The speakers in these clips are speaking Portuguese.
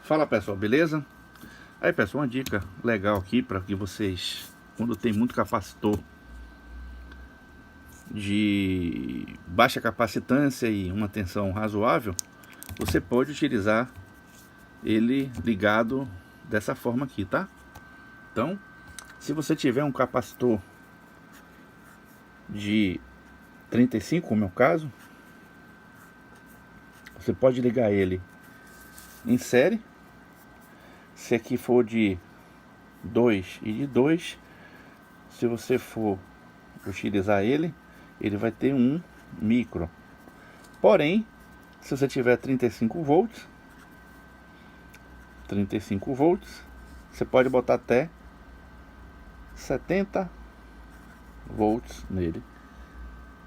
Fala pessoal, beleza? Aí pessoal, uma dica legal aqui para que vocês, quando tem muito capacitor de baixa capacitância e uma tensão razoável, você pode utilizar ele ligado dessa forma aqui, tá? Então, se você tiver um capacitor de 35, como é o caso, você pode ligar ele em série. Se aqui for de 2 e de 2, se você for utilizar ele vai ter um micro. Porém, se você tiver 35 volts, você pode botar até 70 volts nele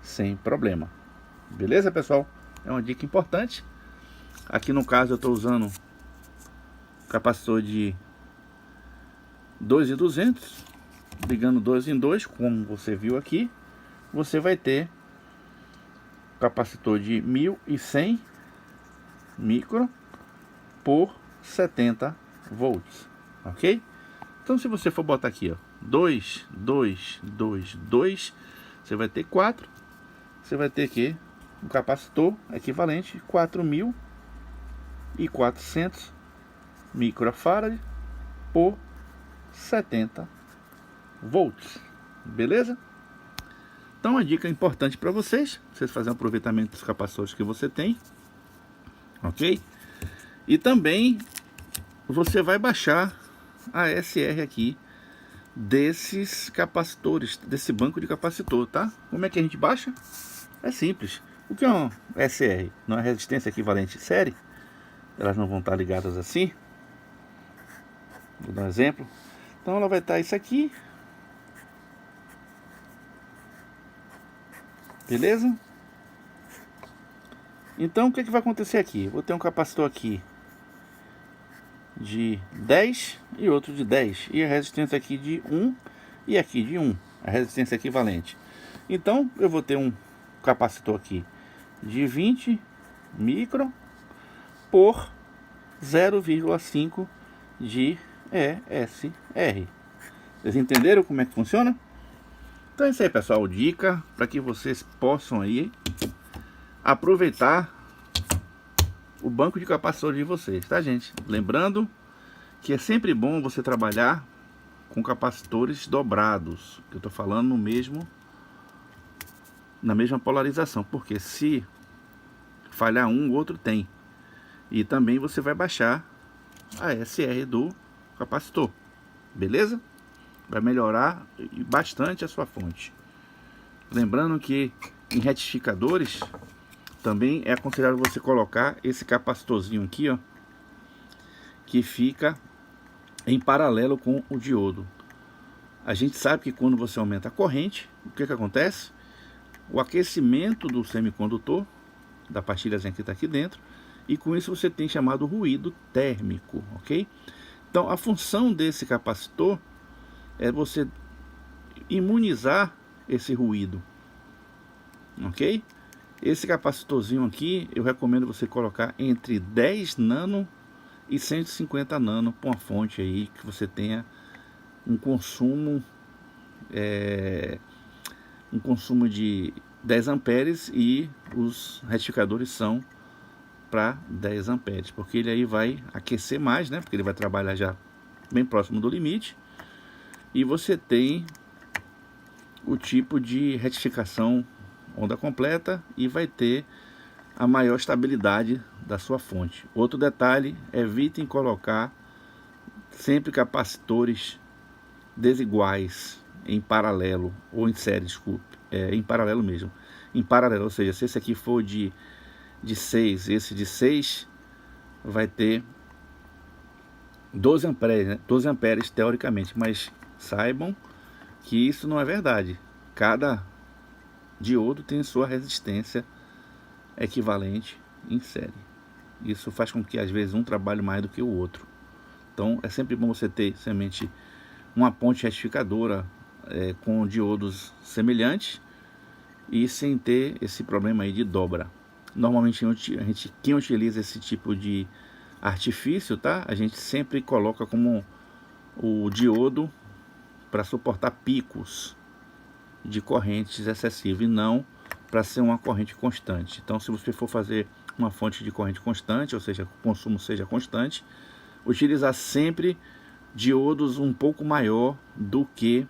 sem problema. Beleza, pessoal? É uma dica importante. Aqui no caso eu estou usando capacitor de 2.200, ligando 2 em 2, como você viu aqui. Você vai ter capacitor de 1.100 micro por 70 volts, ok? Então se você for botar aqui, ó, 2, 2, 2, 2, você vai ter 4, você vai ter aqui um capacitor equivalente 4.400 microfarad por 70 volts, beleza? Então uma dica importante para vocês fazerem um aproveitamento dos capacitores que você tem, ok? E também você vai baixar a SR aqui desses capacitores, desse banco de capacitor, tá? Como é que a gente baixa? É simples. O que é um SR? Não é resistência equivalente série? Elas não vão estar ligadas assim. Vou dar um exemplo. Então ela vai estar isso aqui. Beleza? Então o que vai acontecer aqui? Vou ter um capacitor aqui de 10 e outro de 10. E a resistência aqui de 1 e aqui de 1. A resistência equivalente. Então eu vou ter um capacitor aqui de 20 micro por 0,5 de ESR. Vocês entenderam como é que funciona? Então é isso aí, pessoal, dica para que vocês possam aí aproveitar o banco de capacitor de vocês, tá, gente? Lembrando que é sempre bom você trabalhar com capacitores dobrados, que eu tô falando na mesma polarização, porque se falhar um, o outro tem. E também você vai baixar a SR do capacitor, beleza? Vai melhorar bastante a sua fonte. Lembrando que em retificadores também é aconselhável você colocar esse capacitorzinho aqui, ó, que fica em paralelo com o diodo. A gente sabe que quando você aumenta a corrente, o que acontece? O aquecimento do semicondutor, da pastilhazinha que está aqui dentro, e com isso você tem chamado ruído térmico, ok? Então a função desse capacitor é você imunizar esse ruído, ok? Esse capacitorzinho aqui eu recomendo você colocar entre 10 nano e 150 nano para uma fonte aí que você tenha um consumo de 10 amperes e os retificadores são para 10 amperes, porque ele aí vai aquecer mais, né? Porque ele vai trabalhar já bem próximo do limite. E você tem o tipo de retificação onda completa e vai ter a maior estabilidade da sua fonte. Outro detalhe, evitem colocar sempre capacitores desiguais em paralelo, ou em série, desculpe, em paralelo mesmo. Em paralelo, ou seja, se esse aqui for de 6, esse de 6 vai ter 12 amperes, né? 12 amperes teoricamente, mas saibam que isso não é verdade. Cada diodo tem sua resistência equivalente em série. Isso faz com que às vezes um trabalhe mais do que o outro. Então é sempre bom você ter somente uma ponte retificadora com diodos semelhantes e sem ter esse problema aí de dobra. Normalmente quem utiliza esse tipo de artifício, tá? A gente sempre coloca como o diodo para suportar picos de correntes excessivas e não para ser uma corrente constante. Então, se você for fazer uma fonte de corrente constante, ou seja, o consumo seja constante, utilizar sempre diodos um pouco maior do que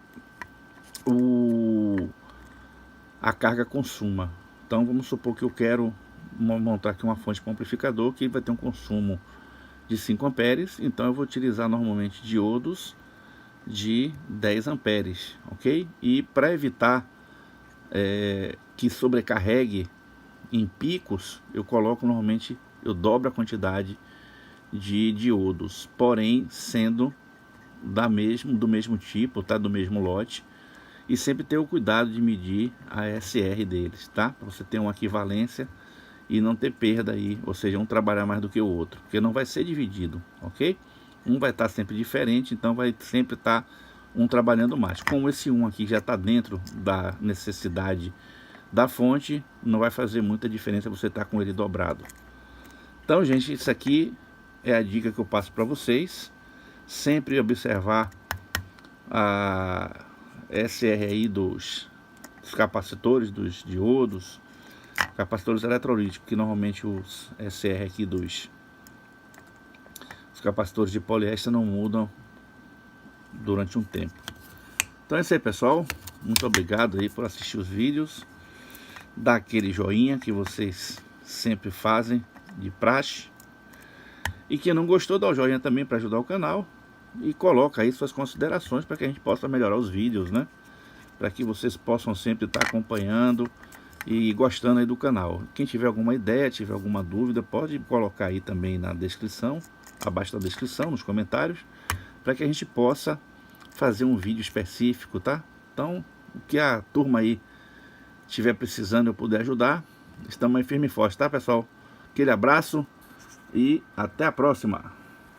a carga consuma. Então, vamos supor que eu quero montar aqui uma fonte para amplificador que vai ter um consumo de 5 amperes, então eu vou utilizar normalmente diodos de 10 amperes, ok? E para evitar que sobrecarregue em picos, eu coloco normalmente, eu dobro a quantidade de diodos, porém sendo do mesmo tipo, tá? Do mesmo lote, e sempre ter o cuidado de medir a SR deles, tá? Para você ter uma equivalência e não ter perda aí, ou seja, um trabalhar mais do que o outro, porque não vai ser dividido, ok? Um vai estar sempre diferente, então vai sempre estar um trabalhando mais. Como esse um aqui já está dentro da necessidade da fonte, não vai fazer muita diferença você estar com ele dobrado. Então, gente, isso aqui é a dica que eu passo para vocês. Sempre observar a SR aí dos capacitores, dos diodos, capacitores eletrolíticos, que normalmente os SR aqui os capacitores de poliéster não mudam durante um tempo. Então é isso aí, pessoal. Muito obrigado aí por assistir os vídeos. Dá aquele joinha que vocês sempre fazem de praxe. E quem não gostou, dá o joinha também para ajudar o canal. E coloca aí suas considerações para que a gente possa melhorar os vídeos, né? Para que vocês possam sempre estar acompanhando e gostando aí do canal. Quem tiver alguma ideia, tiver alguma dúvida, pode colocar aí também na descrição, abaixo da descrição, nos comentários, para que a gente possa fazer um vídeo específico, tá? Então, o que a turma aí estiver precisando, eu puder ajudar, estamos aí firme e forte, tá, pessoal? Aquele abraço e até a próxima!